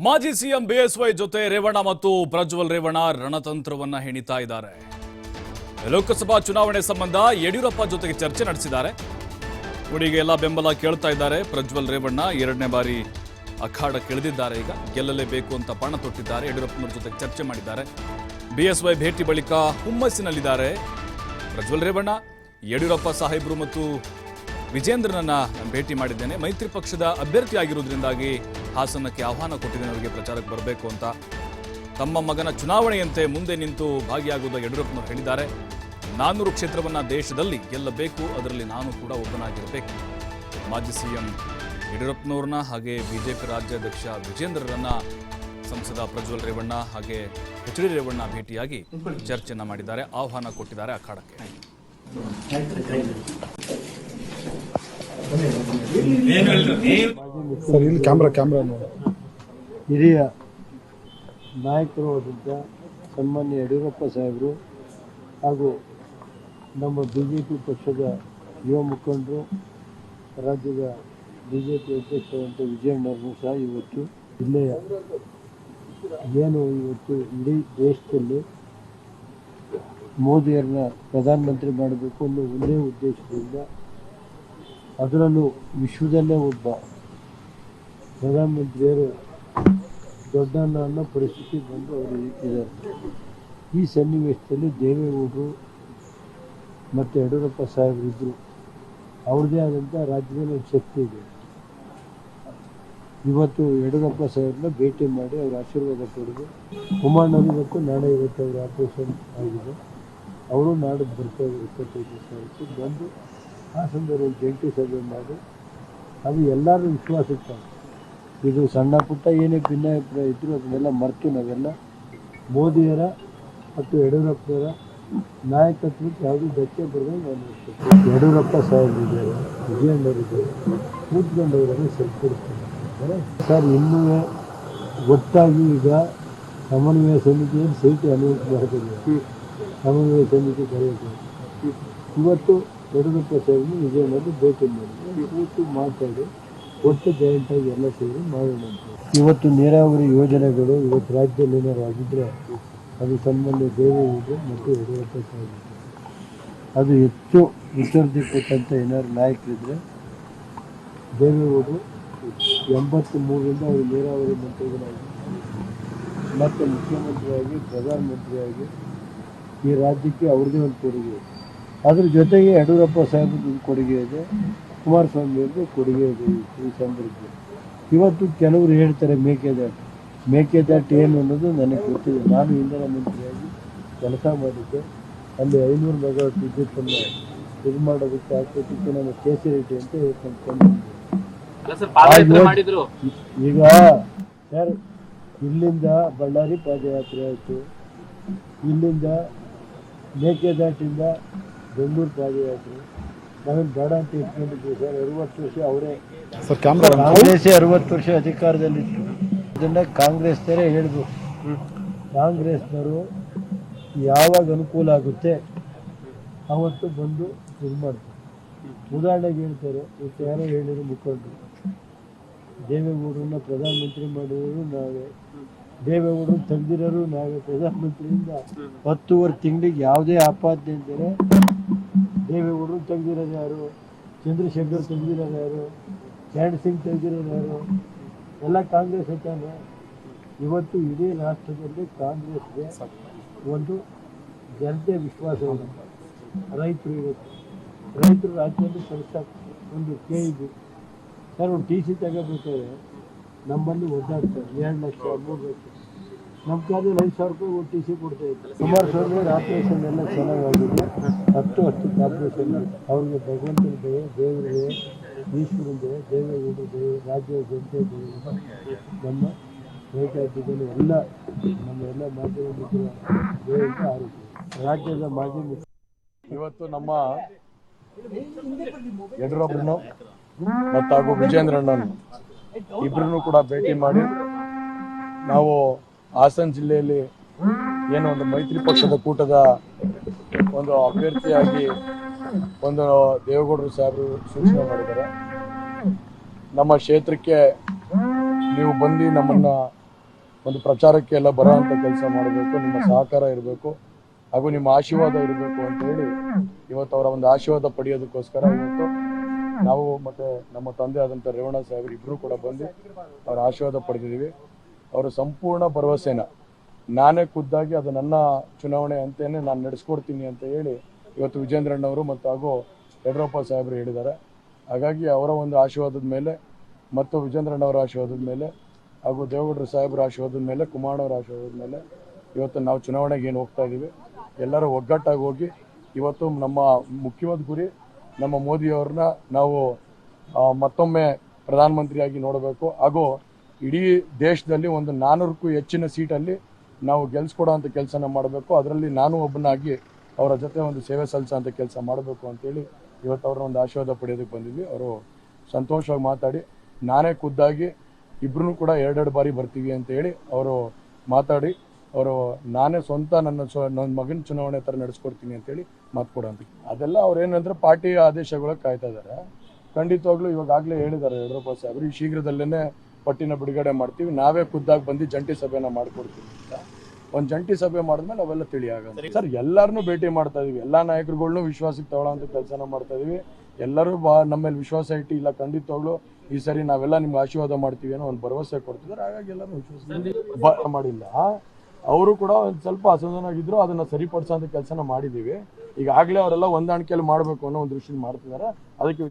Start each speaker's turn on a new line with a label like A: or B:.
A: ಮಾಜಿ CM BSY ಜೊತೆ ರೇವಣ್ಣ ಮತ್ತು ಪ್ರಜ್ವಲ್ ರೇವಣ್ಣ ರಣತಂತ್ರವನ್ನ ಹೆಣಿತಾ ಇದ್ದಾರೆ. ಲೋಕಸಭಾ ಚುನಾವಣೆ ಸಂಬಂಧ ಯಡಿಯೂರಪ್ಪ ಜೊತೆಗೆ ಚರ್ಚೆ ನಡೆಸಿದ್ದಾರೆ. ಕುಡಿಗೆ ಎಲ್ಲ ಬೆಂಬಲ ಕೇಳ್ತಾ ಇದ್ದಾರೆ. ಪ್ರಜ್ವಲ್ ರೇವಣ್ಣ ಎರಡನೇ ಬಾರಿ ಅಖಾಡಕ್ಕೆ ಇಳಿದಿದ್ದಾರೆ. ಈಗ ಗೆಲ್ಲಲೇಬೇಕು ಅಂತ ಪಣ ತೊಟ್ಟಿದ್ದಾರೆ. ಯಡಿಯೂರಪ್ಪನವರ ಜೊತೆಗೆ ಚರ್ಚೆ ಮಾಡಿದ್ದಾರೆ. ಬಿಎಸ್ವೈ ಭೇಟಿ ಬಳಿಕ ಹುಮ್ಮಸ್ಸಿನಲ್ಲಿದ್ದಾರೆ ಪ್ರಜ್ವಲ್ ರೇವಣ್ಣ. ಯಡಿಯೂರಪ್ಪ ಸಾಹೇಬರು ಮತ್ತು ವಿಜೇಂದ್ರನನ್ನ ಭೇಟಿ ಮಾಡಿದ್ದೇನೆ. ಮೈತ್ರಿ ಪಕ್ಷದ ಅಭ್ಯರ್ಥಿಯಾಗಿರುವುದರಿಂದಾಗಿ ಹಾಸನಕ್ಕೆ ಆಹ್ವಾನ ಕೊಟ್ಟಿದ್ದೇನೆ, ಅವರಿಗೆ ಪ್ರಚಾರಕ್ಕೆ ಬರಬೇಕು ಅಂತ. ತಮ್ಮ ಮಗನ ಚುನಾವಣೆಯಂತೆ ಮುಂದೆ ನಿಂತು ಭಾಗಿಯಾಗುವುದಾಗಿ ಯಡಿಯೂರಪ್ಪನವರು ಹೇಳಿದ್ದಾರೆ. 400 ಕ್ಷೇತ್ರವನ್ನ ದೇಶದಲ್ಲಿ ಗೆಲ್ಲಬೇಕು, ಅದರಲ್ಲಿ ನಾನು ಕೂಡ ಒಬ್ಬನಾಗಿರಬೇಕು. ಮಾಜಿ ಸಿಎಂ ಯಡಿಯೂರಪ್ಪನವ್ರನ್ನ ಹಾಗೆ ಬಿಜೆಪಿ ರಾಜ್ಯಾಧ್ಯಕ್ಷ ವಿಜೇಂದ್ರರನ್ನ ಸಂಸದ ಪ್ರಜ್ವಲ್ ರೇವಣ್ಣ ಹಾಗೆ ಎಚ್ ಡಿ ರೇವಣ್ಣ ಭೇಟಿಯಾಗಿ ಚರ್ಚೆಯನ್ನ ಮಾಡಿದ್ದಾರೆ, ಆಹ್ವಾನ ಕೊಟ್ಟಿದ್ದಾರೆ ಅಖಾಡಕ್ಕೆ.
B: ಹಿರಿಯ ನಾಯಕರು ಆದಂಥ ಸನ್ಮಾನ್ಯ ಯಡಿಯೂರಪ್ಪ ಸಾಹೇಬರು ಹಾಗೂ ನಮ್ಮ ಬಿಜೆಪಿ ಪಕ್ಷದ ಯುವ ಮುಖಂಡರು, ರಾಜ್ಯದ ಬಿಜೆಪಿ ಅಧ್ಯಕ್ಷರಾದಂಥ ವಿಜಯಣ್ಣವ್ರನ್ನು ಸಹ ಇವತ್ತು ಜಿಲ್ಲೆಯ ಏನು ಇವತ್ತು ಇಡೀ ದೇಶದಲ್ಲಿ ಮೋದಿಯರನ್ನ ಪ್ರಧಾನಮಂತ್ರಿ ಮಾಡಬೇಕು ಅನ್ನೋ ಒಂದೇ ಉದ್ದೇಶದಿಂದ, ಅದರಲ್ಲೂ ವಿಶ್ವದಲ್ಲೇ ಒಬ್ಬ ಪ್ರಧಾನಮಂತ್ರಿಯರು ದೊಡ್ಡಣ್ಣ ಅನ್ನೋ ಪರಿಸ್ಥಿತಿ ಬಂದು ಅವರು ಇದ್ದಾರೆ. ಈ ಸನ್ನಿವೇಶದಲ್ಲಿ ದೇವೇಗೌಡರು ಮತ್ತು ಯಡಿಯೂರಪ್ಪ ಸಾಹೇಬರಿದ್ದರು. ಅವ್ರದ್ದೇ ಆದಂಥ ರಾಜ್ಯದಲ್ಲಿ ಒಂದು ಶಕ್ತಿ ಇದೆ. ಇವತ್ತು ಯಡಿಯೂರಪ್ಪ ಸಾಹೇಬ್ರನ್ನ ಭೇಟಿ ಮಾಡಿ ಅವ್ರ ಆಶೀರ್ವಾದ ಪಡೆದು, ಕುಮಾರಣ್ಣವರು ಇವತ್ತು ನಾಳೆ ಇವತ್ತು ಅವ್ರ ಆಪರೇಷನ್ ಆಗಿದೆ, ಅವರು ನಾಡಿದ್ದು ಬರ್ತಾರೆ 25 ತಾರೀಕು ಬಂದು ಹಾಸನದಲ್ಲಿ ಒಂದು ಜಂಟಿ ಸಭೆ ಮಾಡಿ ಅದು ಎಲ್ಲರೂ ವಿಶ್ವಾಸಕ್ಕೆ ಇದು ಸಣ್ಣ ಪುಟ್ಟ ಏನೇ ಭಿನ್ನಾಭಿಪ್ರಾಯ ಇದ್ದರೂ ಅದನ್ನೆಲ್ಲ ಮರೆತು ನಾವೆಲ್ಲ ಮೋದಿಯರ ಮತ್ತು ಯಡಿಯೂರಪ್ಪನವರ ನಾಯಕತ್ವಕ್ಕೆ ಯಾವುದೂ ಧಕ್ಕೆ ಬರೋದು ನಾನು ಯಡಿಯೂರಪ್ಪ ಸಾಹೇಬರಿದ್ದಾರೆ, ವಿಜಯಣ್ಣವರಿದ್ದಾರೆ, ಕೂತ್ಕೊಂಡವರನ್ನು ಸರಿಪಡಿಸ್ತಾರೆ ಸರ್. ಇನ್ನೂ ಒಟ್ಟಾಗಿ ಈಗ ಸಮನ್ವಯ ಸಮಿತಿಯಲ್ಲಿ ಸೈಟ್ ಅನುಮತಿ ಮಾಡ್ತಿದ್ದಾರೆ. ಸಮನ್ವಯ ಸಮಿತಿ ಕರೆಯುತ್ತೆ. ಇವತ್ತು ಯಡಿಯೂರಪ್ಪ ಸಾಹೇಬರು ವಿಜಯನಗರ ಭೇಟಿ ಮಾಡಿ ಕೂತು ಮಾತಾಡಿ ಒಟ್ಟು ಜಾಯಿಂಟಾಗಿ ಎಲ್ಲ ಸೇರಿ ಮಾಡೋಣ ಅಂತ. ಇವತ್ತು ನೀರಾವರಿ ಯೋಜನೆಗಳು ಇವತ್ತು ರಾಜ್ಯದಲ್ಲಿ ಏನಾರು ಆಗಿದ್ದರೆ ಅದು ಸನ್ಮಾನ್ಯ ದೇವೇಗೌಡರು ಮತ್ತು ಯಡಿಯೂರಪ್ಪ ಸಾಹೇಬರು. ಅದು ಹೆಚ್ಚು ಮುತುವರ್ಜಿ ಕೊಟ್ಟಂಥ ಏನಾದ್ರು ನಾಯಕರಿದ್ದರೆ ದೇವೇಗೌಡರು 83ರಿಂದ ಅವರು ನೀರಾವರಿ ಮಂತ್ರಿಗಳಾಗಿ ಮತ್ತು ಮುಖ್ಯಮಂತ್ರಿಯಾಗಿ ಪ್ರಧಾನಮಂತ್ರಿಯಾಗಿ ಈ ರಾಜ್ಯಕ್ಕೆ ಅವ್ರದ್ದೇ ಒಂದು ಕೊಡುಗೆ ಇದೆ. ಅದ್ರ ಜೊತೆಗೆ ಯಡಿಯೂರಪ್ಪ ಸಾಹೇಬ್ರದ್ದು ಕೊಡುಗೆ ಇದೆ, ಕುಮಾರಸ್ವಾಮಿಯವ್ರದ್ದು ಕೊಡುಗೆ ಇದೆ ಈ ಸಂದರ್ಭದಲ್ಲಿ. ಇವತ್ತು ಕೆಲವರು ಹೇಳ್ತಾರೆ ಮೇಕೆದಾಟು ಏನು ಅನ್ನೋದು ನನಗೆ ಗೊತ್ತಿದೆ. ನಾನು ಇಂಧನ ಮಂತ್ರಿಯಾಗಿ ಕೆಲಸ ಮಾಡಿದ್ದೆ. ಅಲ್ಲಿ 500 ಮೆಗಾವಾಟ್ ವಿದ್ಯುತ್ತನ್ನು ಇದು ಮಾಡೋದಕ್ಕೆ ಹಾಕೋದಕ್ಕೆ ನಾನು ಕೇಸರಿಟಿ ಅಂತ ಹೇಳ್ಕೊಂಡು ಈಗ ಸರ್ ಇಲ್ಲಿಂದ ಬಳ್ಳಾರಿ ಪಾದಯಾತ್ರೆ ಆಯಿತು, ಇಲ್ಲಿಂದ ಮೇಕೆದಾಟಿಂದ ಬೆಂಗಳೂರು ಪಾದಯಾತ್ರೆ. ನಾವೇನು ಬೇಡ ಅಂತ ಇಟ್ಕೊಂಡಿದ್ವಿ ಸರ್. 60 ವರ್ಷ ಅವರೇ ಕಾಂಗ್ರೆಸ್ಸೇ 60 ವರ್ಷ ಅಧಿಕಾರದಲ್ಲಿತ್ತು. ಇದನ್ನು ಕಾಂಗ್ರೆಸ್ನವರೇ ಹೇಳ್ಬೇಕು. ಕಾಂಗ್ರೆಸ್ನವರು ಯಾವಾಗ ಅನುಕೂಲ ಆಗುತ್ತೆ ಅವತ್ತು ಬಂದು ಇದು ಮಾಡ್ತಾರೆ. ಉದಾಹರಣೆಗೆ ಹೇಳ್ತಾರೆ, ಇವತ್ತು ಯಾರೋ ಹೇಳಿದ್ರು ಮುಖಂಡರು, ದೇವೇಗೌಡರನ್ನ ಪ್ರಧಾನಮಂತ್ರಿ ಮಾಡಿರೋರು ನಾವೇ, ದೇವೇಗೌಡರು ತೆಗೆದಿರೋರು ನಾವೇ. ಪ್ರಧಾನಮಂತ್ರಿಯಿಂದ 10 ತಿಂಗಳಿಗೆ ಯಾವುದೇ ಆಪಾದನೆ ಇದ್ದರೆ ದೇವೇಗೌಡರು ತೆಗೆದಿರೋದು ಯಾರು, ಚಂದ್ರಶೇಖರ್ ತೆಗೆದಿರೋದು ಯಾರು, ಚಾಂಡ್ ಸಿಂಗ್ ತೆಗೆದಿರೋದು ಯಾರು, ಎಲ್ಲ ಕಾಂಗ್ರೆಸ್ ತಾನೆ. ಇವತ್ತು ಇಡೀ ರಾಷ್ಟ್ರದಲ್ಲಿ ಕಾಂಗ್ರೆಸ್ಗೆ ಒಂದು ಜನತೆ ವಿಶ್ವಾಸ ಇದೆ. ರೈತರು ಇವತ್ತು ರಾಜ್ಯದಲ್ಲಿ ಕೆಲಸ ಒಂದು KIB ಸರ್ ಒಂದು TC ತಗೋಬೇಕಾದ್ರೆ ನಮ್ಮಲ್ಲಿ ಒದ್ದಾಡ್ತಾರೆ 2 ಲಕ್ಷ 3 ಲಕ್ಷ. ನಮ್ಮ ಕಾಲದಲ್ಲಿ 5,000 ರೂಪಾಯಿ ಒಂದು TC ಕೊಡ್ತಾ ಇತ್ತು. ಕುಮಾರಸ್ವಾಮಿ ಆಪರೇಷನ್ ಎಲ್ಲ ಚೆನ್ನಾಗಾಗಿದೆ. 10 ಆಪರೇಷನ್. ಅವ್ರಿಗೆ ಭಗವಂತನ ದಯೆ, ದೇವರ ದಯೆ, ಈಶ್ವರನ ದಯೆ, ದೇವೇಗೌಡರ ದಯೆ, ರಾಜ್ಯದ ಜನತೆ ದಯೆ, ನಮ್ಮ ರೈತಾಜ್ಯದಲ್ಲಿ ಎಲ್ಲ ನಮ್ಮ ಎಲ್ಲ ಮಾಧ್ಯಮ ಮಿತ್ರರ ದಯೆಯಿಂದ ಆರೋಗ್ಯ. ರಾಜ್ಯದ ಮಾಜಿ ಮಿತ್ರ
C: ಇವತ್ತು ನಮ್ಮ ಯಡಿಯೂರಪ್ಪರನ್ನು ಮತ್ತು ಹಾಗೂ ವಿಜೇಂದ್ರಣ್ಣನ ಇಬ್ಬರನ್ನು ಕೂಡ ಭೇಟಿ ಮಾಡಿ ನಾವು ಹಾಸನ ಜಿಲ್ಲೆಯಲ್ಲಿ ಏನು ಒಂದು ಮೈತ್ರಿ ಪಕ್ಷದ ಕೂಟದ ಒಂದು ಅಭ್ಯರ್ಥಿಯಾಗಿ ಒಂದು ದೇವೇಗೌಡರು ಸಾಹೇಬರು ಸೂಚನೆ ಮಾಡಿದ್ದಾರೆ. ನಮ್ಮ ಕ್ಷೇತ್ರಕ್ಕೆ ನೀವು ಬಂದು ನಮ್ಮನ್ನು ಒಂದು ಪ್ರಚಾರಕ್ಕೆ ಎಲ್ಲ ಬರೋ ಅಂತ ಕೆಲಸ ಮಾಡಬೇಕು, ನಿಮ್ಮ ಸಹಕಾರ ಇರಬೇಕು ಹಾಗೂ ನಿಮ್ಮ ಆಶೀರ್ವಾದ ಇರಬೇಕು ಅಂತ ಹೇಳಿ ಇವತ್ತು ಅವರ ಒಂದು ಆಶೀರ್ವಾದ ಪಡೆಯೋದಕ್ಕೋಸ್ಕರ ಇವತ್ತು ನಾವು ಮತ್ತೆ ನಮ್ಮ ತಂದೆ ಆದಂಥ ರೇವಣ್ಣ ಸಾಹೇಬರು ಇಬ್ಬರು ಕೂಡ ಬಂದು ಅವರ ಆಶೀರ್ವಾದ ಪಡೆದಿದ್ದೀವಿ. ಅವರು ಸಂಪೂರ್ಣ ಭರವಸೆನ ನಾನೇ ಖುದ್ದಾಗಿ ಅದು ನನ್ನ ಚುನಾವಣೆ ಅಂತೇನೆ ನಾನು ನಡೆಸ್ಕೊಡ್ತೀನಿ ಅಂತ ಹೇಳಿ ಇವತ್ತು ವಿಜೇಂದ್ರಣ್ಣವರು ಮತ್ತು ಹಾಗೂ ಯಡಿಯೂರಪ್ಪ ಸಾಹೇಬರು ಹೇಳಿದ್ದಾರೆ. ಹಾಗಾಗಿ ಅವರ ಒಂದು ಆಶೀರ್ವಾದದ ಮೇಲೆ ಮತ್ತು ವಿಜೇಂದ್ರಣ್ಣವರ ಆಶೀರ್ವಾದದ ಮೇಲೆ ಹಾಗೂ ದೇವೇಗೌಡರ ಸಾಹೇಬರ ಆಶೀರ್ವಾದದ ಮೇಲೆ ಕುಮಾರಣ್ಣವರ ಆಶೀರ್ವಾದದ ಮೇಲೆ ಇವತ್ತು ನಾವು ಚುನಾವಣೆಗೆ ಏನು ಹೋಗ್ತಾ ಇದ್ದೀವಿ, ಎಲ್ಲರೂ ಒಗ್ಗಟ್ಟಾಗಿ ಹೋಗಿ ಇವತ್ತು ನಮ್ಮ ಮುಖ್ಯವಾದ ಗುರಿ ನಮ್ಮ ಮೋದಿಯವ್ರನ್ನ ನಾವು ಮತ್ತೊಮ್ಮೆ ಪ್ರಧಾನಮಂತ್ರಿಯಾಗಿ ನೋಡಬೇಕು ಹಾಗೂ ಇಡೀ ದೇಶದಲ್ಲಿ ಒಂದು 400ಕ್ಕೂ ಹೆಚ್ಚಿನ ಸೀಟಲ್ಲಿ ನಾವು ಗೆಲ್ಸ್ಕೊಡೋ ಅಂಥ ಕೆಲಸನ ಮಾಡಬೇಕು. ಅದರಲ್ಲಿ ನಾನು ಒಬ್ಬನಾಗಿ ಅವರ ಜೊತೆ ಒಂದು ಸೇವೆ ಸಲ್ಲಿಸೋ ಅಂಥ ಕೆಲಸ ಮಾಡಬೇಕು ಅಂತೇಳಿ ಇವತ್ತು ಅವ್ರನ್ನ ಒಂದು ಆಶೀರ್ವಾದ ಪಡೆಯೋದಕ್ಕೆ ಬಂದಿದ್ವಿ. ಅವರು ಸಂತೋಷವಾಗಿ ಮಾತಾಡಿ ನಾನೇ ಖುದ್ದಾಗಿ ಇಬ್ಬರೂ ಕೂಡ 2 ಬಾರಿ ಬರ್ತೀವಿ ಅಂತ ಹೇಳಿ ಅವರು ಮಾತಾಡಿ ಅವರು ನಾನೇ ಸ್ವಂತ ನನ್ನ ಮಗನ ಚುನಾವಣೆ ಥರ ನಡೆಸ್ಕೊಡ್ತೀನಿ ಅಂತೇಳಿ ಮಾತು ಕೊಡೋಂತ ಅದೆಲ್ಲ ಅವ್ರು ಏನಂದ್ರೆ ಪಾರ್ಟಿ ಆದೇಶಗಳಿಗೆ ಕಾಯ್ತಾ ಇದ್ದಾರೆ. ಖಂಡಿತವಾಗ್ಲೂ ಇವಾಗಲೇ ಹೇಳಿದ್ದಾರೆ ಯಡಿಯೂರಪ್ಪ ಸಾಹೇಬರು, ಈ ಶೀಘ್ರದಲ್ಲೇ ಪಟ್ಟಿನ ಬಿಡುಗಡೆ ಮಾಡ್ತೀವಿ, ನಾವೇ ಖುದ್ದಾಗಿ ಬಂದು ಜಂಟಿ ಸಭೆನ ಮಾಡ್ಕೊಡ್ತೀವಿ ಅಂತ. ಒಂದು ಜಂಟಿ ಸಭೆ ಮಾಡಿದ್ಮೇಲೆ ಅವೆಲ್ಲ ತಿಳಿಯಾಗ ಸರ್ ಎಲ್ಲರನ್ನೂ ಭೇಟಿ ಮಾಡ್ತಾ ಇದೀವಿ, ಎಲ್ಲ ನಾಯಕರುಗಳ್ನೂ ವಿಶ್ವಾಸಕ್ಕೆ ತಗೊಳ್ಳೋಂಥ ಕೆಲಸನ ಮಾಡ್ತಾ ಇದೀವಿ. ಎಲ್ಲರೂ ನಮ್ಮ ಮೇಲೆ ವಿಶ್ವಾಸ ಇಟ್ಟು ಇಲ್ಲ ಖಂಡಿತವಾಗ್ಲೂ ಈ ಸರಿ ನಾವೆಲ್ಲ ನಿಮ್ಗೆ ಆಶೀರ್ವಾದ ಮಾಡ್ತೀವಿ ಅನ್ನೋ ಒಂದು ಭರವಸೆ ಕೊಡ್ತಿದ್ದಾರೆ. ಹಾಗಾಗಿ ಎಲ್ಲರೂ ವಿಶ್ವಾಸ ಮಾಡಿಲ್ಲ. ಅವರು ಕೂಡ ಒಂದು ಸ್ವಲ್ಪ ಅಸಮಾಧಾನವಾಗಿದ್ರು, ಅದನ್ನ ಸರಿಪಡಿಸೋ ಕೆಲಸನ ಮಾಡಿದ್ದೀವಿ. ಈಗಾಗಲೇ ಅವರೆಲ್ಲ ಹೊಂದಾಣಿಕೆಯಲ್ಲಿ ಮಾಡಬೇಕು ಅನ್ನೋ ಒಂದು ದೃಷ್ಟಿಯಲ್ಲಿ ಮಾಡ್ತಿದ್ದಾರೆ. ಅದಕ್ಕೆ